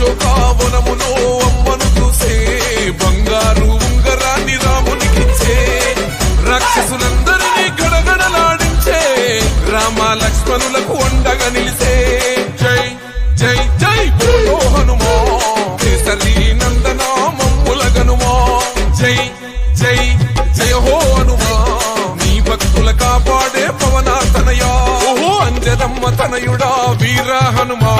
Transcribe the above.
అశోకావనములో అమ్మను చూసే బంగారు ఉంగరాన్ని రామునికిచ్చే రాక్షసులందరినీ గడగడలాడించే రామ లక్ష్మణులకు అండగా నిలిసే జై జై జై బోలో హనుమా కేసరి నందన మమ్ముల గనుమా జై జై జయ హో హనుమా నీ భక్తుల కాపాడే పవన తనయా ఓహో అంజదమ్మ తనయుడా వీర హనుమా